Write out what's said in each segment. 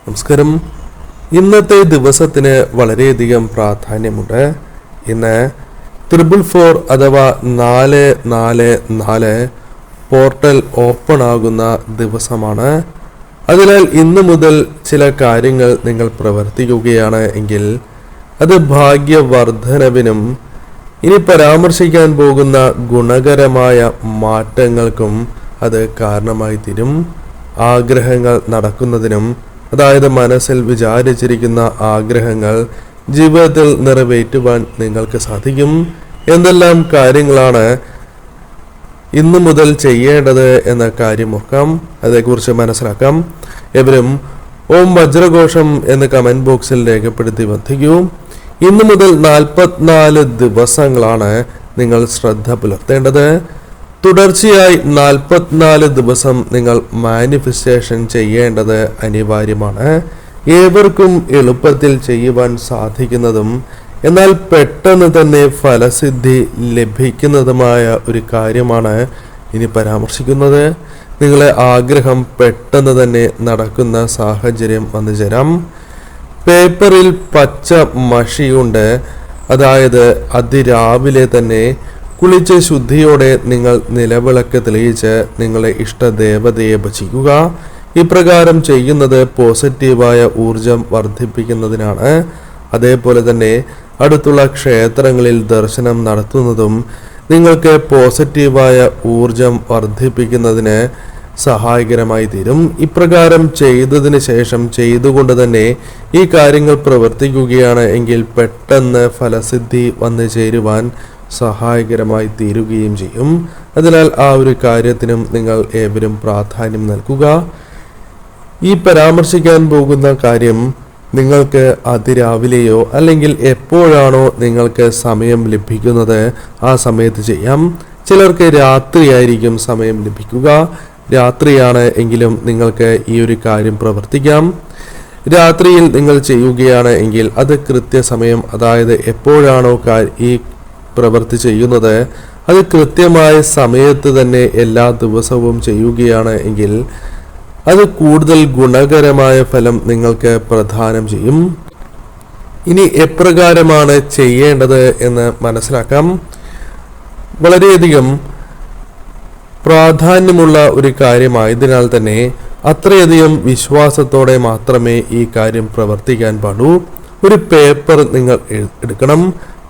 നമസ്കാരം. ഇന്നത്തെ ദിവസത്തിന് വളരെയധികം പ്രാധാന്യമുണ്ട്. ഇന്ന് 444 അഥവാ 444 പോർട്ടൽ ഓപ്പൺ ആകുന്ന ദിവസമാണ്. അതിനാൽ ഇന്നു മുതൽ ചില കാര്യങ്ങൾ നിങ്ങൾ പ്രവർത്തിക്കുകയാണ് എങ്കിൽ അത് ഭാഗ്യവർദ്ധനവിനും ഇനി പരാമർശിക്കാൻ പോകുന്ന ഗുണകരമായ മാറ്റങ്ങൾക്കും അത് കാരണമായി തീരും. ആഗ്രഹങ്ങൾ നടക്കുന്നതിനും, അതായത് മനസ്സിൽ വിചാരിച്ചിരിക്കുന്ന ആഗ്രഹങ്ങൾ ജീവിതത്തിൽ നിറവേറ്റുവാൻ നിങ്ങൾക്ക് സാധിക്കും. എന്തെല്ലാം കാര്യങ്ങളാണ് ഇന്നു മുതൽ ചെയ്യേണ്ടത് എന്ന കാര്യം നോക്കാം, അതേക്കുറിച്ച് മനസ്സിലാക്കാം. എവരും ഓം വജ്രഘോഷം എന്ന് കമന്റ് ബോക്സിൽ രേഖപ്പെടുത്തി വധിക്കൂ. ഇന്നു മുതൽ 44 ദിവസങ്ങളാണ് നിങ്ങൾ ശ്രദ്ധ പുലർത്തേണ്ടത്. തുടർച്ചയായി 44 ദിവസം നിങ്ങൾ മാനിഫെസ്റ്റേഷൻ ചെയ്യേണ്ടത് അനിവാര്യമാണ്. ഏവർക്കും എളുപ്പത്തിൽ ചെയ്യുവാൻ സാധിക്കുന്നതും എന്നാൽ പെട്ടെന്ന് തന്നെ ഫലസിദ്ധി ലഭിക്കുന്നതുമായ ഒരു കാര്യമാണ് ഇനി പരാമർശിക്കുന്നത്. നിങ്ങളെ ആഗ്രഹം പെട്ടെന്ന് തന്നെ നടക്കുന്ന സാഹചര്യം വന്നു ചേരാം. പേപ്പറിൽ പച്ച മഷിയുണ്ട്, അതായത് അതിരാവിലെ തന്നെ കുളിച്ച് ശുദ്ധിയോടെ നിങ്ങൾ നിലവിളക്ക് തെളിയിച്ച് നിങ്ങളെ ഇഷ്ടദേവതയെ ഭജിക്കുക. ഇപ്രകാരം ചെയ്യുന്നത് പോസിറ്റീവായ ഊർജം വർദ്ധിപ്പിക്കുന്നതിനാണ്. അതേപോലെ തന്നെ അടുത്തുള്ള ക്ഷേത്രങ്ങളിൽ ദർശനം നടത്തുന്നതും നിങ്ങൾക്ക് പോസിറ്റീവായ ഊർജം വർദ്ധിപ്പിക്കുന്നതിന് സഹായകരമായി തീരും. ഇപ്രകാരം ചെയ്തതിന് ശേഷം ചെയ്തുകൊണ്ട് തന്നെ ഈ കാര്യങ്ങൾ പ്രവർത്തിക്കുകയാണ് എങ്കിൽ പെട്ടെന്ന് ഫലസിദ്ധി വന്നു ചേരുവാൻ സഹായകരമായി തീരുകയും ചെയ്യും. അതിനാൽ ആ ഒരു കാര്യത്തിനും നിങ്ങൾ ഏവരും പ്രാധാന്യം നൽകുക. ഈ പരാമർശിക്കാൻ പോകുന്ന കാര്യം നിങ്ങൾക്ക് അതിരാവിലെയോ അല്ലെങ്കിൽ എപ്പോഴാണോ നിങ്ങൾക്ക് സമയം ലഭിക്കുന്നത് ആ സമയത്ത് ചെയ്യാം. ചിലർക്ക് രാത്രിയായിരിക്കും സമയം ലഭിക്കുക. രാത്രിയാണ് എങ്കിലും നിങ്ങൾക്ക് ഈ ഒരു കാര്യം പ്രവർത്തിക്കാം. രാത്രിയിൽ നിങ്ങൾ ചെയ്യുകയാണ് എങ്കിൽ അത് കൃത്യസമയം, അതായത് എപ്പോഴാണോ ഈ പ്രവൃത്തി ചെയ്യുന്നത് അത് കൃത്യമായ സമയത്ത് തന്നെ എല്ലാ ദിവസവും ചെയ്യുകയാണ് എങ്കിൽ അത് കൂടുതൽ ഗുണകരമായ ഫലം നിങ്ങൾക്ക് പ്രദാനം ചെയ്യും. ഇനി എപ്രകാരമാണ് ചെയ്യേണ്ടത് എന്ന് മനസ്സിലാക്കാം. വളരെയധികം പ്രാധാന്യമുള്ള ഒരു കാര്യമായതിനാൽ തന്നെ അത്രയധികം വിശ്വാസത്തോടെ മാത്രമേ ഈ കാര്യം പ്രവർത്തിക്കാൻ പാടൂ. ഒരു പേപ്പർ നിങ്ങൾ എടുക്കണം.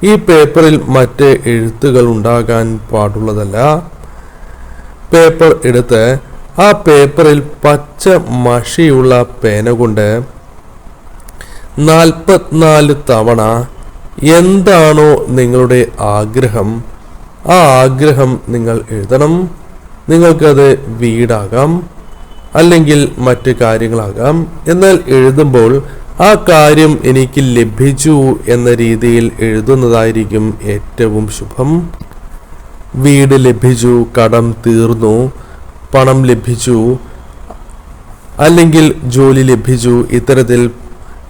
ഈ പേപ്പറിൽ മറ്റ് എഴുത്തുകൾ ഉണ്ടാകാൻ പാടുള്ളതല്ല. പേപ്പർ എടുത്ത് ആ പേപ്പറിൽ പച്ച മഷിയുള്ള പേന കൊണ്ട് 44 തവണ എന്താണോ നിങ്ങളുടെ ആഗ്രഹം ആ ആഗ്രഹം നിങ്ങൾ എഴുതണം. നിങ്ങൾക്കത് വീടാകാം, അല്ലെങ്കിൽ മറ്റ് കാര്യങ്ങളാകാം. എന്നാൽ എഴുതുമ്പോൾ ആ കാര്യം എനിക്ക് ലഭിച്ചു എന്ന രീതിയിൽ എഴുതുന്നതായിരിക്കും ഏറ്റവും ശുഭം. വീട് ലഭിച്ചു, കടം തീർന്നു, പണം ലഭിച്ചു, അല്ലെങ്കിൽ ജോലി ലഭിച്ചു, ഇത്തരത്തിൽ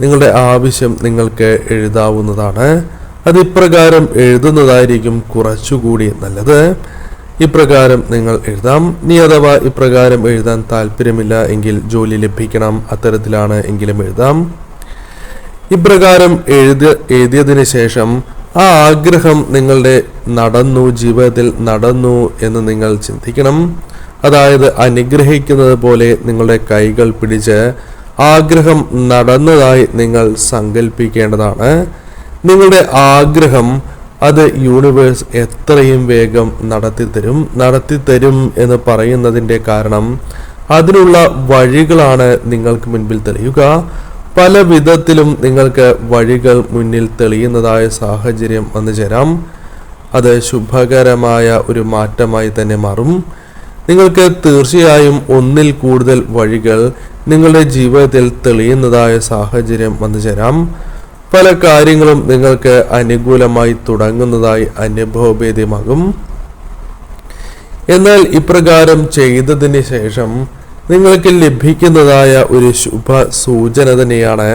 നിങ്ങളുടെ ആവശ്യം നിങ്ങൾക്ക് എഴുതാവുന്നതാണ്. അത് ഇപ്രകാരം എഴുതുന്നതായിരിക്കും കുറച്ചുകൂടി നല്ലത്. ഇപ്രകാരം നിങ്ങൾ എഴുതാം. നീ അഥവാ ഇപ്രകാരം എഴുതാൻ താല്പര്യമില്ല എങ്കിൽ ജോലി ലഭിക്കണം, അത്തരത്തിലാണ് എങ്കിലും എഴുതാം. ഇപ്രകാരം എഴുതിയതിന് ശേഷം ആ ആഗ്രഹം നിങ്ങളുടെ നടന്നു, ജീവിതത്തിൽ നടന്നു എന്ന് നിങ്ങൾ ചിന്തിക്കണം. അതായത് അനുഗ്രഹിക്കുന്നത് പോലെ നിങ്ങളുടെ കൈകൾ പിടിച്ച് ആഗ്രഹം നടന്നതായി നിങ്ങൾ സങ്കല്പിക്കേണ്ടതാണ്. നിങ്ങളുടെ ആഗ്രഹം അത് യൂണിവേഴ്സ് എത്രയും വേഗം നടത്തിത്തരും എന്ന് പറയുന്നതിൻ്റെ കാരണം അതിനുള്ള വഴികളാണ് നിങ്ങൾക്ക് മുൻപിൽ തെളിയുക. പല വിധത്തിലും നിങ്ങൾക്ക് വഴികൾ മുന്നിൽ തെളിയുന്നതായ സാഹചര്യം വന്നു ചേരാം. അത് ശുഭകരമായ ഒരു മാറ്റമായി തന്നെ മാറും. നിങ്ങൾക്ക് തീർച്ചയായും ഒന്നിൽ കൂടുതൽ വഴികൾ നിങ്ങളുടെ ജീവിതത്തിൽ തെളിയുന്നതായ സാഹചര്യം വന്നു ചേരാം. പല കാര്യങ്ങളും നിങ്ങൾക്ക് അനുകൂലമായി തുടങ്ങുന്നതായി അനുഭവഭേദ്യമാകും. എന്നാൽ ഇപ്രകാരം ചെയ്തതിന് ശേഷം നിങ്ങൾക്ക് ലഭിക്കുന്നതായ ഒരു ശുഭ സൂചന തന്നെയാണ്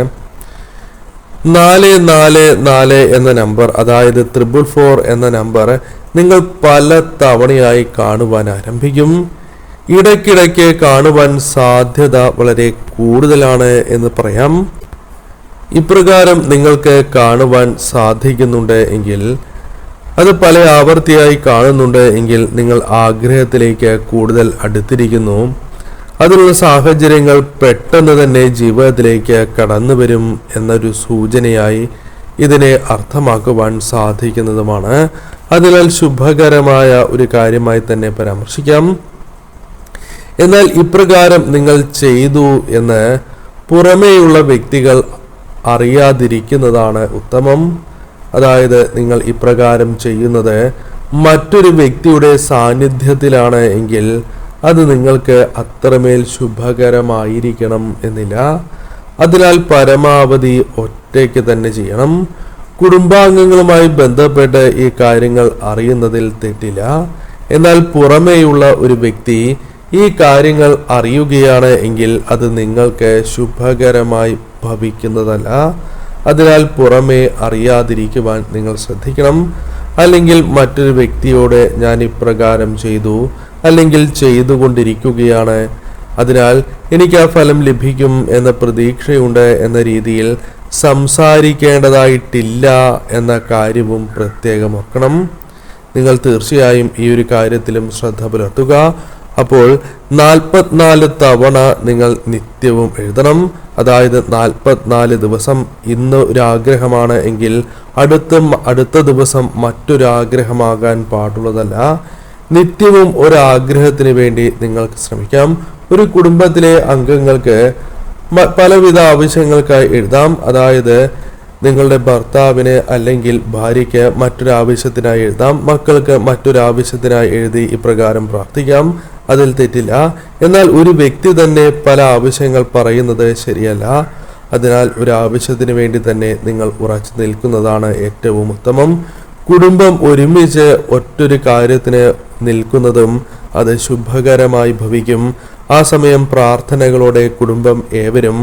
444 എന്ന നമ്പർ, അതായത് 444 എന്ന നമ്പർ നിങ്ങൾ പല തവണയായി കാണുവാൻ ആരംഭിക്കും. ഇടയ്ക്കിടയ്ക്ക് കാണുവാൻ സാധ്യത വളരെ കൂടുതലാണ് എന്ന് പറയാം. ഇപ്രകാരം നിങ്ങൾക്ക് കാണുവാൻ സാധിക്കുന്നുണ്ട് എങ്കിൽ, അത് പല ആവർത്തിയായി കാണുന്നുണ്ട് എങ്കിൽ നിങ്ങൾ ആഗ്രഹത്തിലേക്ക് കൂടുതൽ അടുത്തിരിക്കുന്നു. അതിനുള്ള സാഹചര്യങ്ങൾ പെട്ടെന്ന് തന്നെ ജീവിതത്തിലേക്ക് കടന്നു വരും എന്നൊരു സൂചനയായി ഇതിനെ അർത്ഥമാക്കുവാൻ സാധിക്കുന്നതുമാണ്. അതിനാൽ ശുഭകരമായ ഒരു കാര്യമായി തന്നെ പരാമർശിക്കാം. എന്നാൽ ഇപ്രകാരം നിങ്ങൾ ചെയ്തു എന്ന് പുറമേയുള്ള വ്യക്തികൾ അറിയാതിരിക്കുന്നതാണ് ഉത്തമം. അതായത് നിങ്ങൾ ഇപ്രകാരം ചെയ്യുന്നത് മറ്റൊരു വ്യക്തിയുടെ സാന്നിധ്യത്തിലാണ് എങ്കിൽ അത് നിങ്ങൾക്ക് അത്രമേൽ ശുഭകരമായിരിക്കണം എന്നില്ല. അതിനാൽ പരമാവധി ഒറ്റയ്ക്ക് തന്നെ ചെയ്യണം. കുടുംബാംഗങ്ങളുമായി ബന്ധപ്പെട്ട് ഈ കാര്യങ്ങൾ അറിയുന്നതിൽ തെറ്റില്ല. എന്നാൽ പുറമേയുള്ള ഒരു വ്യക്തി ഈ കാര്യങ്ങൾ അറിയുകയാണ് എങ്കിൽ അത് നിങ്ങൾക്ക് ശുഭകരമായി ഭവിക്കുന്നതല്ല. അതിനാൽ പുറമേ അറിയാതിരിക്കുവാൻ നിങ്ങൾ ശ്രദ്ധിക്കണം. അല്ലെങ്കിൽ മറ്റൊരു വ്യക്തിയോട് ഞാൻ ഇപ്രകാരം ചെയ്തു, അല്ലെങ്കിൽ ചെയ്തുകൊണ്ടിരിക്കുകയാണ്, അതിനാൽ എനിക്ക് ആ ഫലം ലഭിക്കും എന്ന പ്രതീക്ഷയുണ്ട് എന്ന രീതിയിൽ സംസാരിക്കേണ്ടതായിട്ടില്ല എന്ന കാര്യവും പ്രത്യേകം ഓർക്കണം. നിങ്ങൾ തീർച്ചയായും ഈ ഒരു കാര്യത്തിലും ശ്രദ്ധ പുലർത്തുക. അപ്പോൾ 44 തവണ നിങ്ങൾ നിത്യവും എഴുതണം. അതായത് 44 ദിവസം ഇന്ന് ഒരു ആഗ്രഹമാണ് എങ്കിൽ അടുത്ത ദിവസം മറ്റൊരാഗ്രഹമാകാൻ പാടുള്ളതല്ല. നിത്യവും ഒരാഗ്രഹത്തിന് വേണ്ടി നിങ്ങൾക്ക് ശ്രമിക്കാം. ഒരു കുടുംബത്തിലെ അംഗങ്ങൾക്ക് പലവിധ ആവശ്യങ്ങൾക്കായി എഴുതാം. അതായത് നിങ്ങളുടെ ഭർത്താവിന് അല്ലെങ്കിൽ ഭാര്യയ്ക്ക് മറ്റൊരാവശ്യത്തിനായി എഴുതാം. മക്കൾക്ക് മറ്റൊരാവശ്യത്തിനായി എഴുതി ഇപ്രകാരം പ്രാർത്ഥിക്കാം. അതിൽ തെറ്റില്ല. എന്നാൽ ഒരു വ്യക്തി തന്നെ പല ആവശ്യങ്ങൾ പറയുന്നത് ശരിയല്ല. അതിനാൽ ഒരു ആവശ്യത്തിന് വേണ്ടി തന്നെ നിങ്ങൾ ഉറച്ചു നിൽക്കുന്നതാണ് ഏറ്റവും ഉത്തമം. കുടുംബം ഒരുമിച്ച് ഒറ്റൊരു കാര്യത്തിന് നിൽക്കുന്നതും അത് ശുഭകരമായി ഭവിക്കും. ആ സമയം പ്രാർത്ഥനകളോടെ കുടുംബം ഏവരും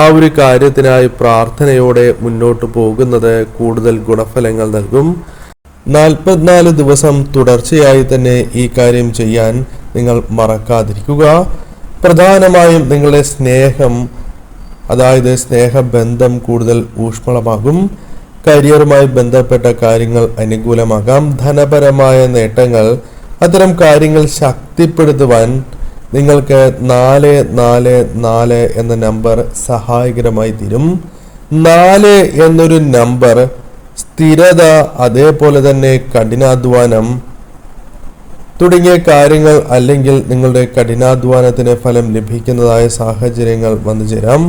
ആ ഒരു കാര്യത്തിനായി പ്രാർത്ഥനയോടെ മുന്നോട്ട് പോകുന്നത് കൂടുതൽ ഗുണഫലങ്ങൾ നൽകും. 44 ദിവസം തുടർച്ചയായി തന്നെ ഈ കാര്യം ചെയ്യാൻ നിങ്ങൾ മറക്കാതിരിക്കുക. പ്രധാനമായും നിങ്ങളുടെ സ്നേഹം, അതായത് സ്നേഹബന്ധം കൂടുതൽ ഊഷ്മളമാകും. കരിയറുമായി ബന്ധപ്പെട്ട കാര്യങ്ങൾ അനുകൂലമാകാം. ധനപരമായ നേട്ടങ്ങൾ, അത്തരം കാര്യങ്ങൾ ശക്തിപ്പെടുത്തുവാൻ നിങ്ങൾക്ക് 444 എന്ന നമ്പർ സഹായകരമായി തീരും. 4 എന്നൊരു നമ്പർ സ്ഥിരത, അതേപോലെ തന്നെ കഠിനാധ്വാനം തുടങ്ങിയ കാര്യങ്ങൾ, അല്ലെങ്കിൽ നിങ്ങളുടെ കഠിനാധ്വാനത്തിന് ഫലം ലഭിക്കുന്നതായ സാഹചര്യങ്ങൾ വന്നു ചേരാം.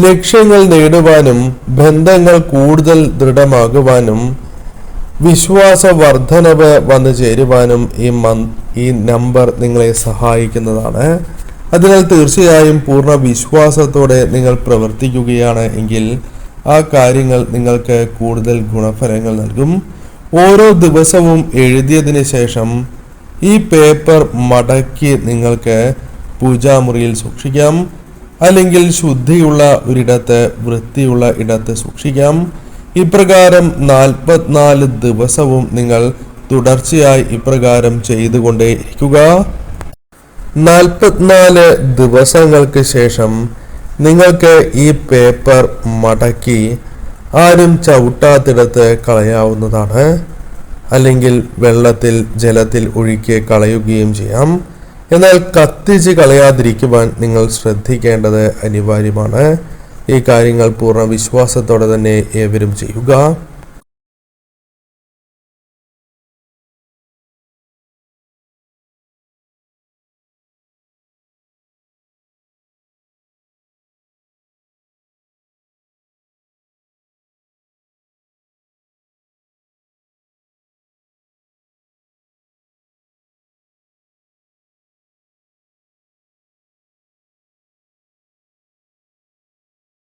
ലക്ഷ്യങ്ങൾ നേടുവാനും ബന്ധങ്ങൾ കൂടുതൽ ദൃഢമാകുവാനും വിശ്വാസ വർധനവ് വന്നു ചേരുവാനും ഈ നമ്പർ നിങ്ങളെ സഹായിക്കുന്നതാണ്. അതിനാൽ തീർച്ചയായും പൂർണ്ണ വിശ്വാസത്തോടെ നിങ്ങൾ പ്രവർത്തിക്കുകയാണ് എങ്കിൽ ആ കാര്യങ്ങൾ നിങ്ങൾക്ക് കൂടുതൽ ഗുണഫലങ്ങൾ നൽകും. ഓരോ ദിവസവും എഴുതിയതിന് ശേഷം ഈ പേപ്പർ മടക്കി നിങ്ങൾക്ക് പൂജാമുറിയിൽ സൂക്ഷിക്കാം. അല്ലെങ്കിൽ ശുദ്ധിയുള്ള ഒരിടത്ത്, വൃത്തിയുള്ള ഇടത്ത് സൂക്ഷിക്കാം. ഇപ്രകാരം 44 ദിവസവും നിങ്ങൾ തുടർച്ചയായി ഇപ്രകാരം ചെയ്തുകൊണ്ടേ ഇരിക്കുക. 44 ദിവസങ്ങൾക്ക് ശേഷം നിങ്ങൾക്ക് ഈ പേപ്പർ മടക്കി ആരും ചവിട്ടാത്തിടത്ത് കളയാവുന്നതാണ്. അല്ലെങ്കിൽ വെള്ളത്തിൽ, ജലത്തിൽ ഒഴുക്കി കളയുകയും ചെയ്യാം. എന്നാൽ കത്തിച്ച് കളയാതിരിക്കുവാൻ നിങ്ങൾ ശ്രദ്ധിക്കേണ്ടത് അനിവാര്യമാണ്. ഈ കാര്യങ്ങൾ പൂർണ്ണ വിശ്വാസത്തോടെ തന്നെ ഏവരും ചെയ്യുക.